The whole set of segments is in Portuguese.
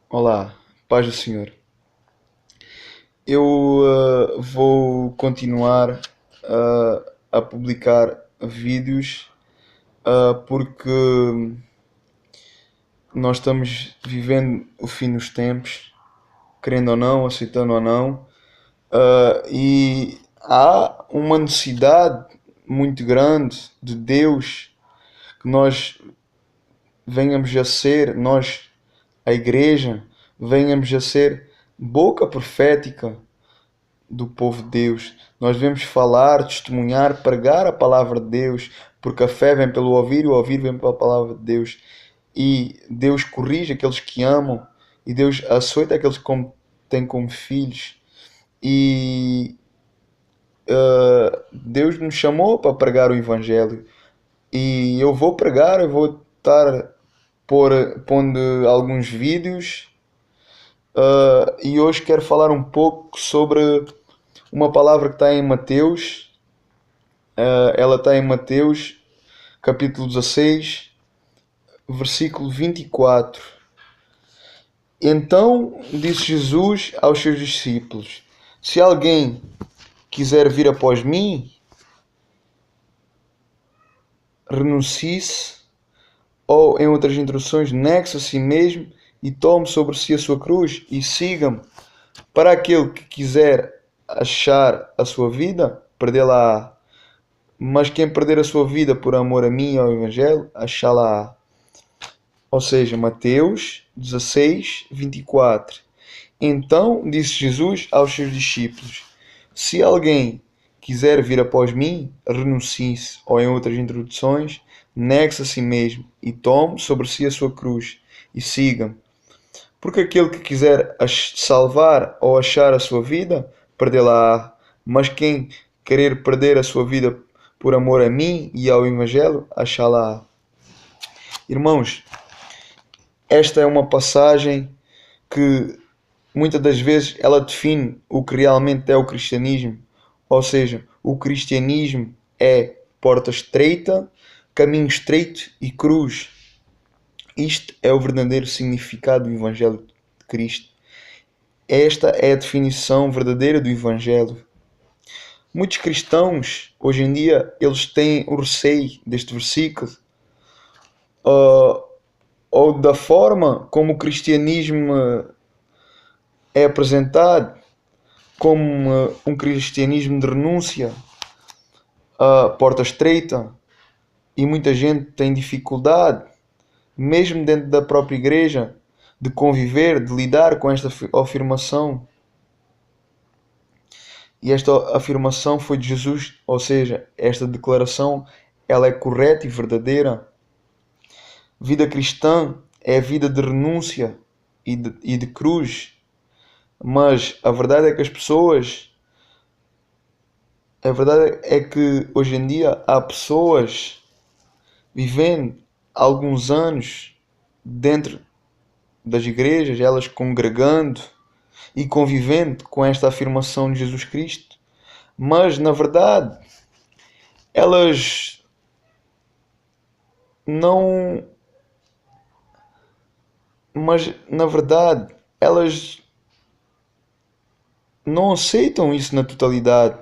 Olá, paz do Senhor. Eu vou continuar a publicar vídeos porque nós estamos vivendo o fim dos tempos, querendo ou não, aceitando ou não, e há uma necessidade muito grande de Deus que nós venhamos a ser, nós, a Igreja, venhamos a ser boca profética do povo de Deus. Nós devemos falar, testemunhar, pregar a palavra de Deus, porque a fé vem pelo ouvir e o ouvir vem pela palavra de Deus. E Deus corrige aqueles que amam e Deus açoita aqueles que têm como filhos. E Deus nos chamou para pregar o Evangelho. E eu vou pregar, eu vou estar pondo alguns vídeos. E hoje quero falar um pouco sobre uma palavra que está em Mateus. Ela está em Mateus, capítulo 16, versículo 24. Então disse Jesus aos seus discípulos: Se alguém quiser vir após mim, renuncie-se, ou em outras instruções, negue-se a si mesmo e tome sobre si a sua cruz e siga-me. Para aquele que quiser achar a sua vida, perdê-la-á. Mas quem perder a sua vida por amor a mim e ao Evangelho, achá-la-á. Ou seja, Mateus 16, 24. Então disse Jesus aos seus discípulos: Se alguém quiser vir após mim, renuncie-se, ou em outras introduções, negue-se a si mesmo e tome sobre si a sua cruz e siga-me. Porque aquele que quiser salvar ou achar a sua vida, perdê-la-á. Mas quem querer perder a sua vida por amor a mim e ao Evangelho, achá-la-á. Irmãos, esta é uma passagem que muitas das vezes ela define o que realmente é o cristianismo. Ou seja, o cristianismo é porta estreita, caminho estreito e cruz. Isto é o verdadeiro significado do Evangelho de Cristo. Esta é a definição verdadeira do Evangelho. Muitos cristãos, hoje em dia, eles têm o receio deste versículo, uh, ou da forma como o cristianismo é apresentado, como um cristianismo de renúncia, a porta estreita, e muita gente tem dificuldade, mesmo dentro da própria igreja, de conviver, de lidar com esta afirmação. E esta afirmação foi de Jesus, ou seja, esta declaração ela é correta e verdadeira. Vida cristã é vida de renúncia e de cruz. Mas a verdade é que hoje em dia há pessoas vivendo alguns anos dentro das igrejas, elas congregando e convivendo com esta afirmação de Jesus Cristo, mas na verdade elas não, mas na verdade elas não aceitam isso na totalidade.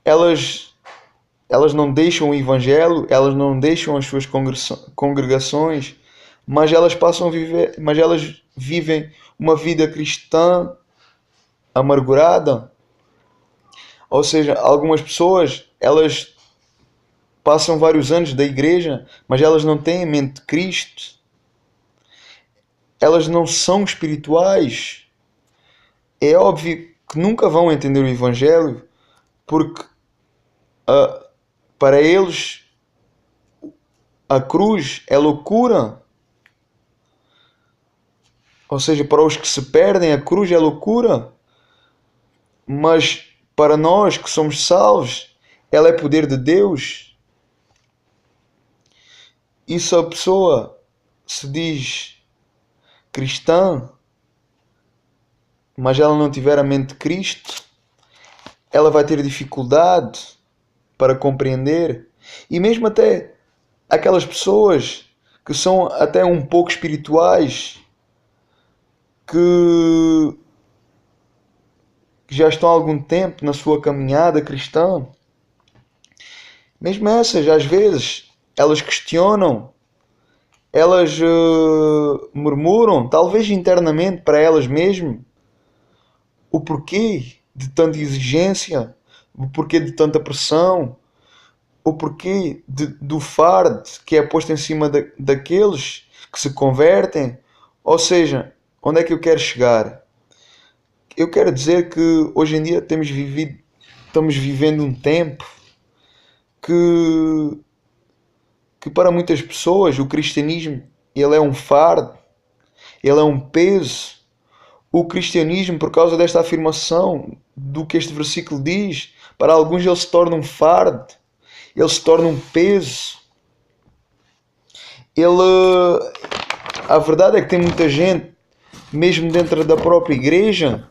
Elas elas não deixam o evangelho, elas não deixam as suas congregações, mas elas vivem uma vida cristã amargurada. Ou seja, algumas pessoas, elas passam vários anos da igreja, mas elas não têm a mente de Cristo. Elas não são espirituais. É óbvio que nunca vão entender o evangelho, porque para eles a cruz é loucura. Ou seja, para os que se perdem, a cruz é loucura. Mas para nós que somos salvos, ela é poder de Deus. E se a pessoa se diz cristã, mas ela não tiver a mente de Cristo, ela vai ter dificuldade para compreender. E mesmo até aquelas pessoas que são até um pouco espirituais, que já estão há algum tempo na sua caminhada cristã, mesmo essas, às vezes, elas questionam, elas murmuram, talvez internamente para elas mesmas, o porquê de tanta exigência, o porquê de tanta pressão, o porquê do fardo que é posto em cima daqueles que se convertem. Ou seja, onde é que eu quero chegar? Eu quero dizer que hoje em dia estamos vivendo um tempo que, que para muitas pessoas o cristianismo ele é um fardo, ele é um peso. O cristianismo, por causa desta afirmação do que este versículo diz, para alguns ele se torna um fardo, ele se torna um peso. A verdade é que tem muita gente, mesmo dentro da própria igreja,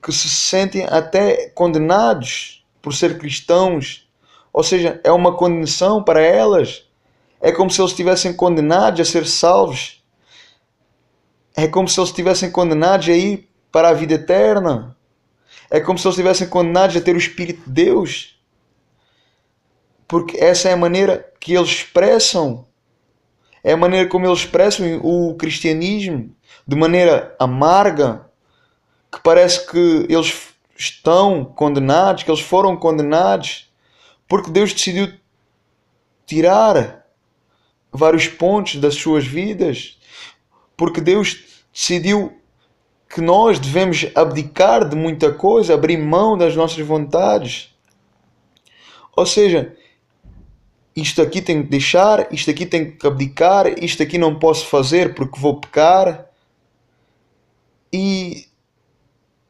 que se sentem até condenados por ser cristãos. Ou seja, é uma condenação para elas. É como se eles estivessem condenados a ser salvos. É como se eles estivessem condenados a ir para a vida eterna. É como se eles estivessem condenados a ter o Espírito de Deus. Porque essa é a maneira que eles expressam. É a maneira como eles expressam o cristianismo. De maneira amarga. Que parece que eles estão condenados, que eles foram condenados. Porque Deus decidiu tirar vários pontos das suas vidas. Porque Deus decidiu que nós devemos abdicar de muita coisa, abrir mão das nossas vontades. Ou seja, isto aqui tenho que deixar, isto aqui tenho que abdicar, isto aqui não posso fazer porque vou pecar. E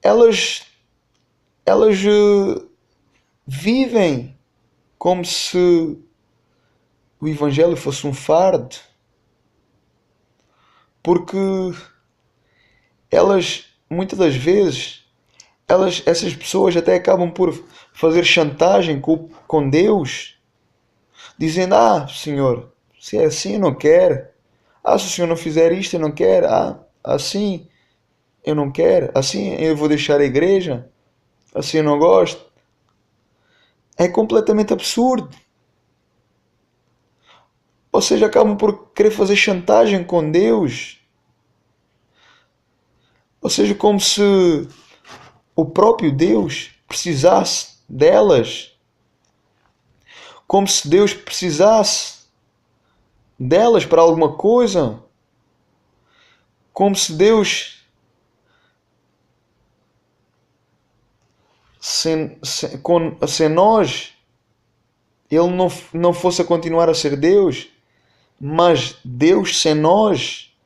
elas vivem como se o Evangelho fosse um fardo. Porque elas, muitas das vezes, essas pessoas até acabam por fazer chantagem com Deus, dizendo: Senhor, se é assim eu não quero. Se o Senhor não fizer isto eu não quero. Assim eu não quero. Assim eu vou deixar a igreja. Assim eu não gosto. É completamente absurdo. Ou seja, acabam por querer fazer chantagem com Deus. Ou seja, como se o próprio Deus precisasse delas. Como se Deus precisasse delas para alguma coisa. Como se Deus, sem nós, Ele não fosse a continuar a ser Deus. Mas Deus sem nós,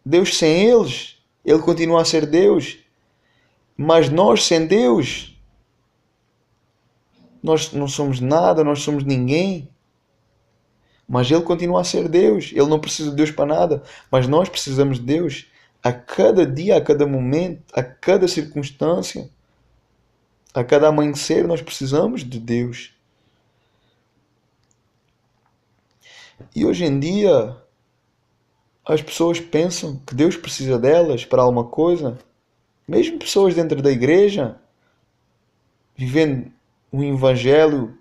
Deus sem eles, Ele continua a ser Deus. Mas nós sem Deus, nós não somos nada, nós somos ninguém. Mas Ele continua a ser Deus. Ele não precisa de Deus para nada. Mas nós precisamos de Deus a cada dia, a cada momento, a cada circunstância. A cada amanhecer nós precisamos de Deus. E hoje em dia as pessoas pensam que Deus precisa delas para alguma coisa. Mesmo pessoas dentro da igreja, vivendo um evangelho,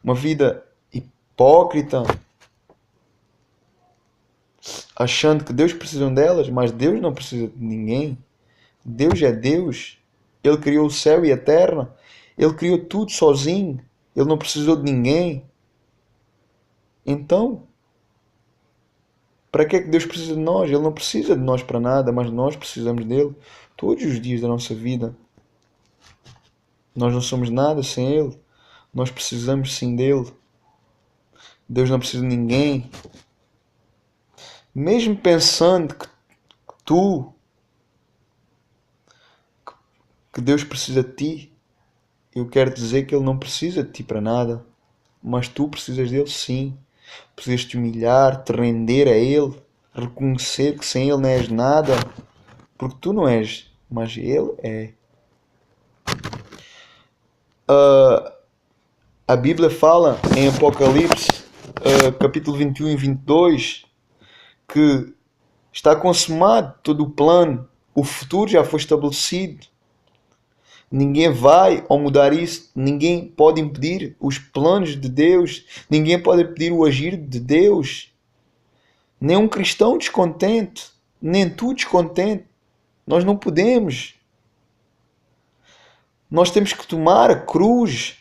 uma vida hipócrita, achando que Deus precisa delas, mas Deus não precisa de ninguém. Deus é Deus. Ele criou o céu e a terra. Ele criou tudo sozinho. Ele não precisou de ninguém. Então, para que é que Deus precisa de nós? Ele não precisa de nós para nada, mas nós precisamos dele todos os dias da nossa vida. Nós não somos nada sem Ele. Nós precisamos sim dele. Deus não precisa de ninguém. Mesmo pensando que Deus precisa de ti, eu quero dizer que Ele não precisa de ti para nada. Mas tu precisas dele sim. Precisas te humilhar, te render a Ele, reconhecer que sem Ele não és nada, porque tu não és, mas Ele é. A Bíblia fala em Apocalipse, capítulo 21 e 22, que Está consumado todo o plano. O futuro já foi estabelecido. Ninguém vai ao mudar isso. Ninguém pode impedir os planos de Deus. Ninguém pode impedir o agir de Deus. Nem um cristão descontente, nem tu descontente. Nós não podemos. Nós temos que tomar a cruz.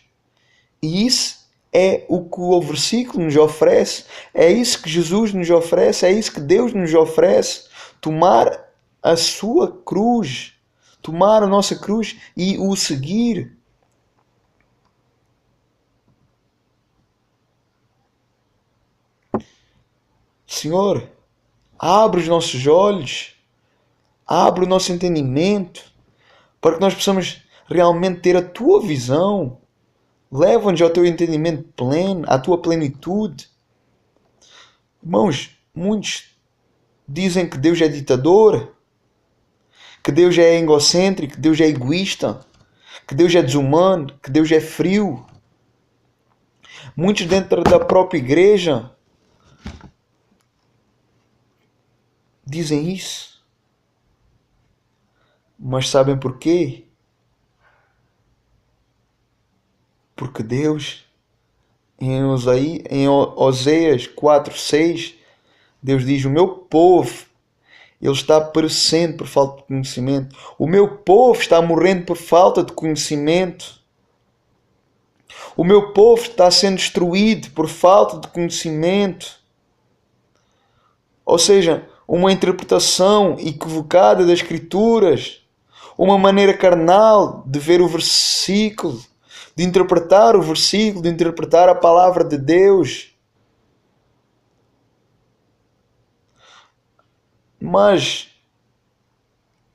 E isso é o que o versículo nos oferece. É isso que Jesus nos oferece. É isso que Deus nos oferece. Tomar a sua cruz. Tomar a nossa cruz e o seguir. Senhor, abre os nossos olhos. Abre o nosso entendimento. Para que nós possamos realmente ter a tua visão. Leva-nos ao teu entendimento pleno, à tua plenitude. Irmãos, muitos dizem que Deus é ditador, que Deus é egocêntrico, que Deus é egoísta, que Deus é desumano, que Deus é frio. Muitos dentro da própria igreja dizem isso. Mas sabem porquê? Porque Deus, em Oséias 4:6, Deus diz: o meu povo, ele está perecendo por falta de conhecimento. O meu povo está morrendo por falta de conhecimento. O meu povo está sendo destruído por falta de conhecimento. Ou seja, uma interpretação equivocada das Escrituras, uma maneira carnal de ver o versículo, de interpretar o versículo, de interpretar a palavra de Deus. Mas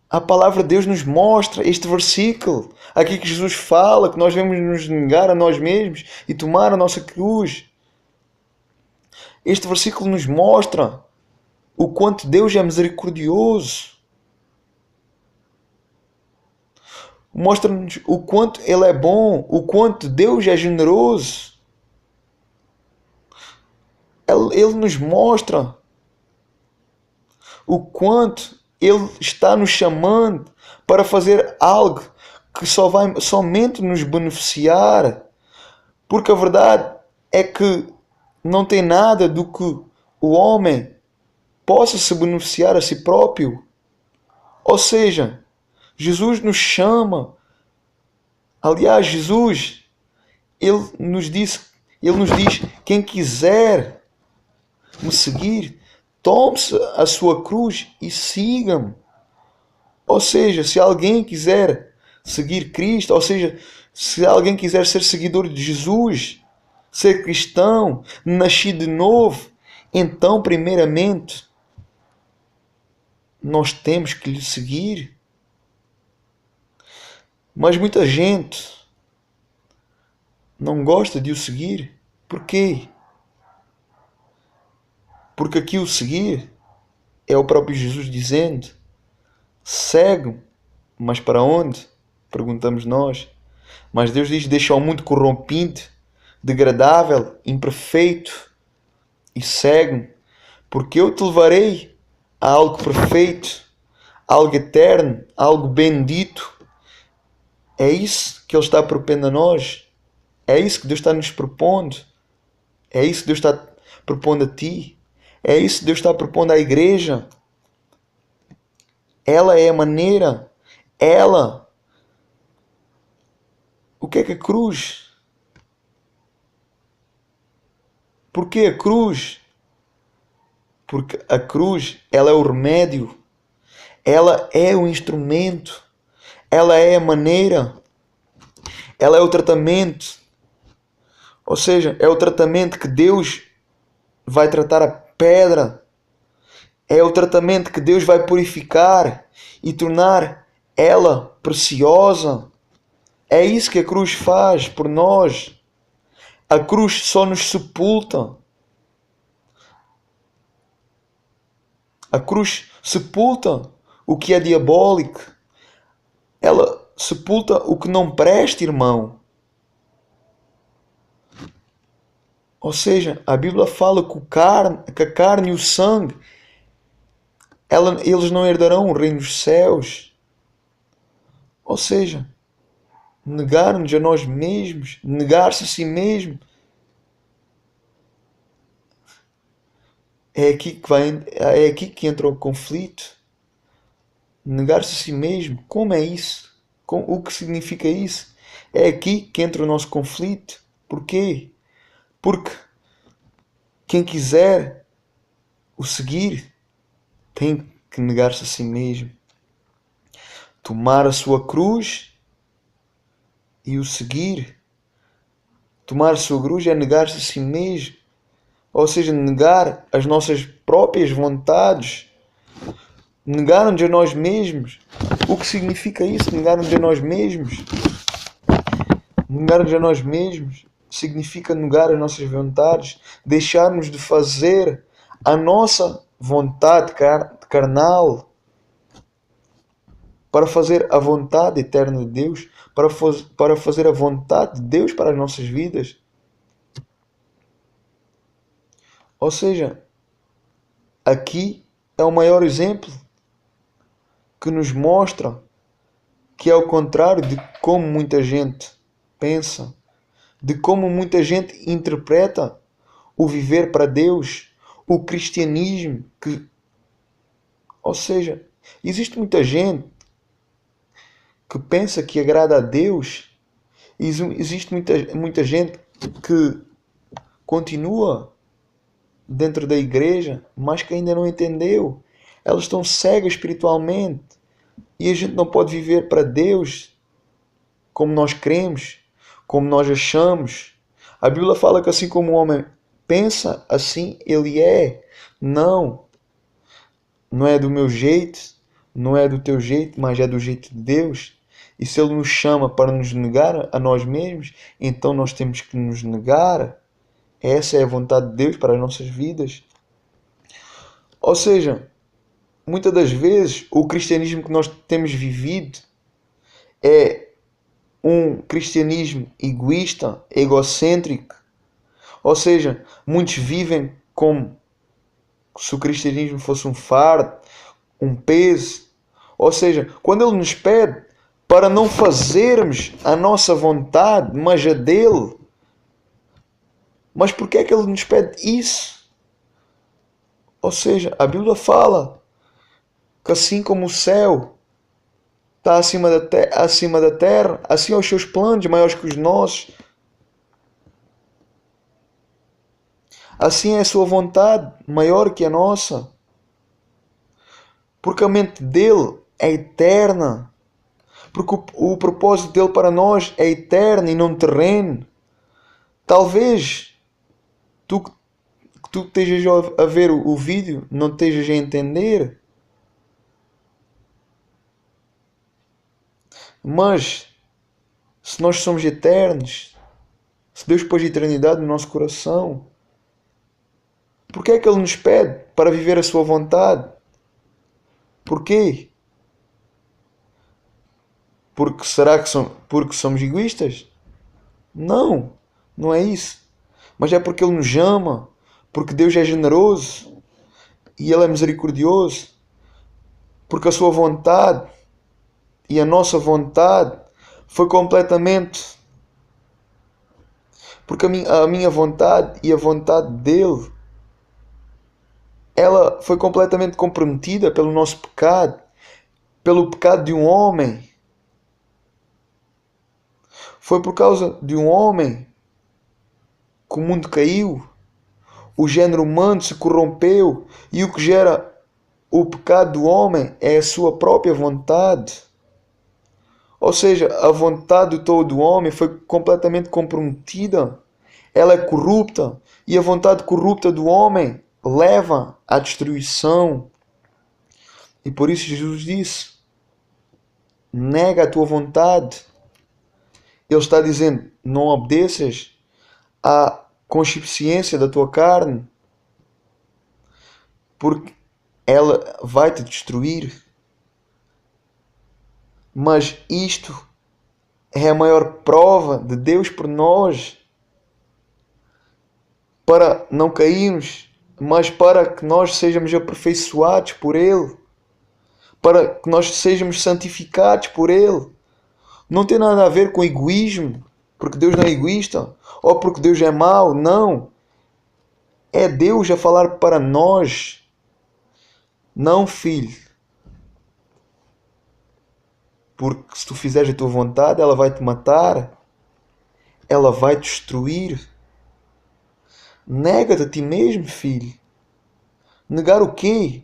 a palavra de Deus nos mostra este versículo, aqui que Jesus fala, que nós devemos nos negar a nós mesmos e tomar a nossa cruz. Este versículo nos mostra o quanto Deus é misericordioso. Mostra-nos o quanto Ele é bom, o quanto Deus é generoso. Ele nos mostra o quanto Ele está nos chamando para fazer algo que só vai somente nos beneficiar. Porque a verdade é que não tem nada do que o homem possa se beneficiar a si próprio. Ou seja, Jesus nos chama. Aliás, Jesus, Ele nos diz, quem quiser me seguir, tome-se a sua cruz e siga-me. Ou seja, se alguém quiser seguir Cristo, ou seja, se alguém quiser ser seguidor de Jesus, ser cristão, nascido de novo, então, primeiramente, nós temos que lhe seguir. Mas muita gente não gosta de o seguir. Por quê? Porque aqui o seguir é o próprio Jesus dizendo: segue-me, mas para onde? Perguntamos nós. Mas Deus diz: deixa o mundo corrompido, degradável, imperfeito e segue-me, porque eu te levarei a algo perfeito, algo eterno, algo bendito. É isso que Ele está propondo a nós. É isso que Deus está nos propondo. É isso que Deus está propondo a ti. É isso que Deus está propondo à igreja. Ela é a maneira. Ela. O que é que a cruz? Porquê a cruz? Porque a cruz, ela é o remédio. Ela é o instrumento. Ela é a maneira. Ela é o tratamento. Ou seja, é o tratamento que Deus vai tratar a pedra. É o tratamento que Deus vai purificar e tornar ela preciosa. É isso que a cruz faz por nós. A cruz só nos sepulta. A cruz sepulta o que é diabólico. Ela sepulta o que não presta, irmão. Ou seja, a Bíblia fala que a carne e o sangue, eles não herdarão o reino dos céus. Ou seja, negar-nos a nós mesmos, negar-se a si mesmo, é aqui que entra o conflito. Negar-se a si mesmo, como é isso? O que significa isso? É aqui que entra o nosso conflito. Porquê? Porque quem quiser o seguir tem que negar-se a si mesmo, tomar a sua cruz e o seguir. Tomar a sua cruz é negar-se a si mesmo, ou seja, negar as nossas próprias vontades, negar-nos a nós mesmos. O que significa isso? Negar-nos a nós mesmos. Negar-nos a nós mesmos significa negar as nossas vontades, deixarmos de fazer a nossa vontade carnal para fazer a vontade eterna de Deus, para fazer a vontade de Deus para as nossas vidas. Ou seja, aqui é o maior exemplo que nos mostra que é o contrário de como muita gente pensa, de como muita gente interpreta o viver para Deus, o cristianismo, ou seja, existe muita gente que pensa que agrada a Deus, existe muita gente que continua dentro da igreja, mas que ainda não entendeu. Elas estão cegas espiritualmente e a gente não pode viver para Deus como nós queremos, como nós achamos. A Bíblia fala que assim como o homem pensa, assim ele é. Não é do meu jeito, não é do teu jeito, mas é do jeito de Deus. E se Ele nos chama para nos negar a nós mesmos, então nós temos que nos negar. Essa é a vontade de Deus para as nossas vidas. Ou seja, muitas das vezes o cristianismo que nós temos vivido é um cristianismo egoísta, egocêntrico. Ou seja, muitos vivem como se o cristianismo fosse um fardo, um peso. Ou seja, quando Ele nos pede para não fazermos a nossa vontade, mas a dele. Mas por que é que Ele nos pede isso? Ou seja, a Bíblia fala que assim como o céu está acima da terra, assim os seus planos maiores que os nossos. Assim é a sua vontade maior que a nossa. Porque a mente dele é eterna. Porque o propósito dele para nós é eterno e não terreno. Talvez tu estejas a ver o vídeo não estejas a entender. Mas se nós somos eternos, se Deus pôs eternidade no nosso coração, por que é que Ele nos pede para viver a sua vontade? Porquê? Porque somos egoístas? Não, não é isso. Mas é porque Ele nos ama, porque Deus é generoso e Ele é misericordioso, porque a sua vontade e a nossa vontade foi completamente, porque a minha vontade e a vontade dele, ela foi completamente comprometida pelo nosso pecado, pelo pecado de um homem. Foi por causa de um homem que o mundo caiu, o género humano se corrompeu e o que gera o pecado do homem é a sua própria vontade. Ou seja, a vontade de todo homem foi completamente comprometida. Ela é corrupta e a vontade corrupta do homem leva à destruição. E por isso Jesus disse: nega a tua vontade. Ele está dizendo: não obedeças à consciência da tua carne, porque ela vai te destruir. Mas isto é a maior prova de Deus por nós, para não cairmos, mas para que nós sejamos aperfeiçoados por Ele. para que nós sejamos santificados por Ele. Não tem nada a ver com egoísmo, porque Deus não é egoísta, ou porque Deus é mau, não. É Deus a falar para nós. Não, filho. Porque se tu fizeres a tua vontade, ela vai te matar. Ela vai te destruir. Nega-te a ti mesmo, filho. Negar o quê?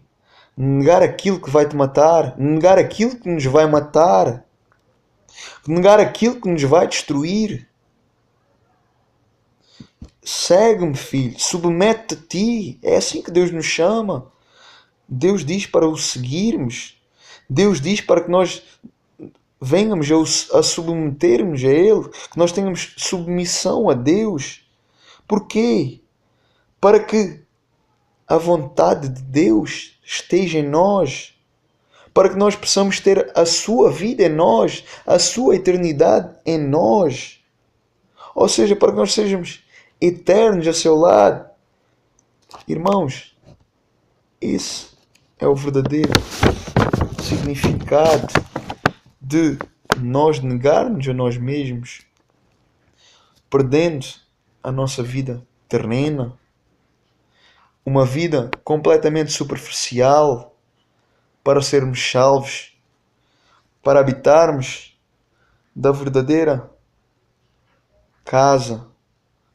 Negar aquilo que vai te matar. Negar aquilo que nos vai matar. Negar aquilo que nos vai destruir. Segue-me, filho. Submete-te a ti. É assim que Deus nos chama. Deus diz para o seguirmos. Deus diz para que nós venhamos a submetermos a Ele. Que nós tenhamos submissão a Deus. Porquê? Para que a vontade de Deus esteja em nós. Para que nós possamos ter a sua vida em nós. A sua eternidade em nós. Ou seja, para que nós sejamos eternos a seu lado. Irmãos, esse é o verdadeiro significado de nós negarmos a nós mesmos, perdendo a nossa vida terrena, uma vida completamente superficial, para sermos salvos, para habitarmos da verdadeira casa,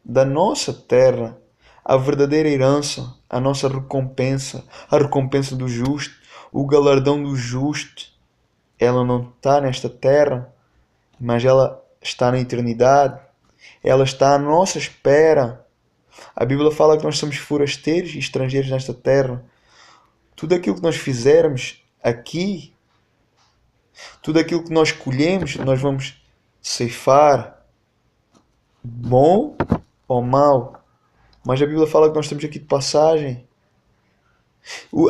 da nossa terra, a verdadeira herança, a nossa recompensa, a recompensa do justo, o galardão do justo. Ela não está nesta terra, mas ela está na eternidade. Ela está à nossa espera. A Bíblia fala que nós somos forasteiros e estrangeiros nesta terra. Tudo aquilo que nós fizermos aqui, tudo aquilo que nós colhemos, nós vamos ceifar, bom ou mau. Mas a Bíblia fala que nós estamos aqui de passagem.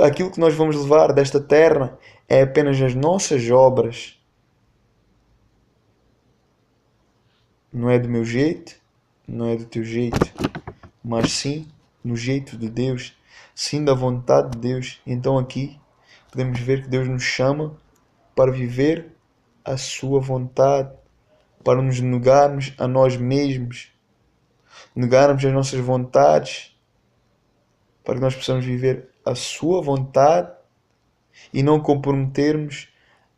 Aquilo que nós vamos levar desta terra é apenas as nossas obras. Não é do meu jeito, não é do teu jeito, mas sim no jeito de Deus, sim da vontade de Deus. Então aqui podemos ver que Deus nos chama para viver a sua vontade, para nos negarmos a nós mesmos, negarmos as nossas vontades, para que nós possamos viver a sua vontade e não comprometermos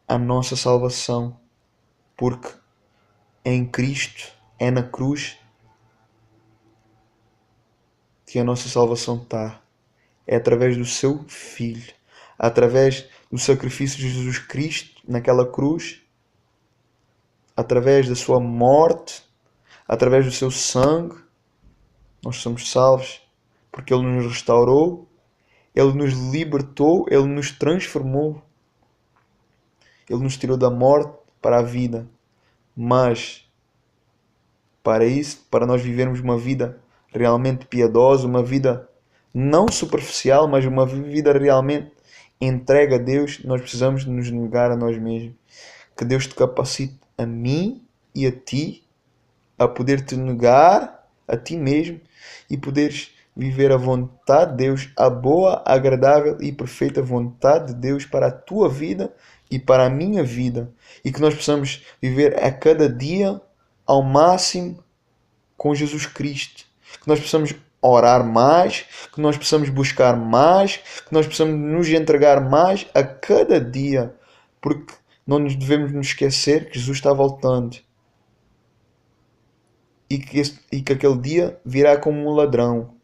a nossa salvação, porque em Cristo, é na cruz que a nossa salvação está. É através do seu Filho, através do sacrifício de Jesus Cristo naquela cruz, através da sua morte, através do seu sangue, nós somos salvos, porque Ele nos restaurou, Ele nos libertou, Ele nos transformou, Ele nos tirou da morte para a vida. Mas para isso, para nós vivermos uma vida realmente piedosa, uma vida não superficial, mas uma vida realmente entregue a Deus, nós precisamos nos negar a nós mesmos. Que Deus te capacite a mim e a ti a poder te negar a ti mesmo e poderes viver a vontade de Deus, a boa, agradável e perfeita vontade de Deus para a tua vida e para a minha vida. E que nós possamos viver a cada dia ao máximo com Jesus Cristo. Que nós possamos orar mais, que nós possamos buscar mais, que nós possamos nos entregar mais a cada dia. Porque não nos devemos nos esquecer que Jesus está voltando. E que aquele dia virá como um ladrão.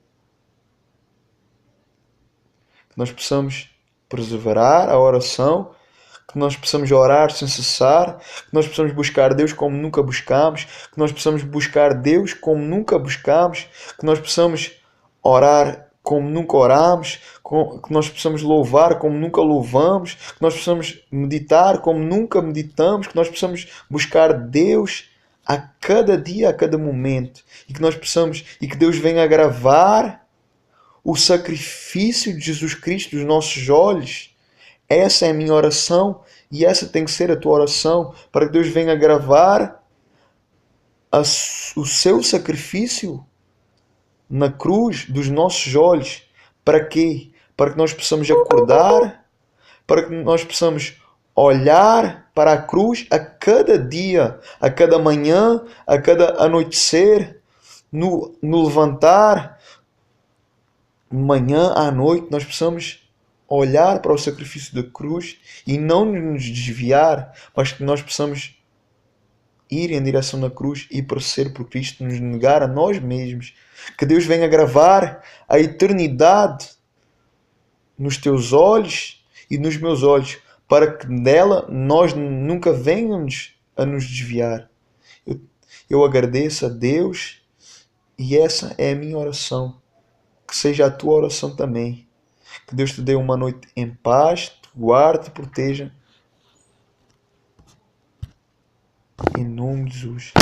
Que nós possamos perseverar a oração, que nós possamos orar sem cessar, que nós possamos buscar Deus como nunca buscámos, que nós possamos buscar Deus como nunca buscámos, que nós possamos orar como nunca orámos, que nós possamos louvar como nunca louvamos, que nós possamos meditar como nunca meditamos, que nós possamos buscar Deus a cada dia, a cada momento, e que nós possamos, e que Deus venha agravar o sacrifício de Jesus Cristo dos nossos olhos. Essa é a minha oração e essa tem que ser a tua oração, para que Deus venha gravar o seu sacrifício na cruz dos nossos olhos. Para quê? Para que nós possamos acordar, para que nós possamos olhar para a cruz a cada dia, a cada manhã, a cada anoitecer, no levantar, manhã à noite, nós precisamos olhar para o sacrifício da cruz e não nos desviar, mas que nós possamos ir em direção da cruz e prosseguir por Cristo, nos negar a nós mesmos. Que Deus venha gravar a eternidade nos teus olhos e nos meus olhos, para que dela nós nunca venhamos a nos desviar. Eu agradeço a Deus e essa é a minha oração. Que seja a tua oração também. Que Deus te dê uma noite em paz, te guarde, te proteja. Em nome de Jesus.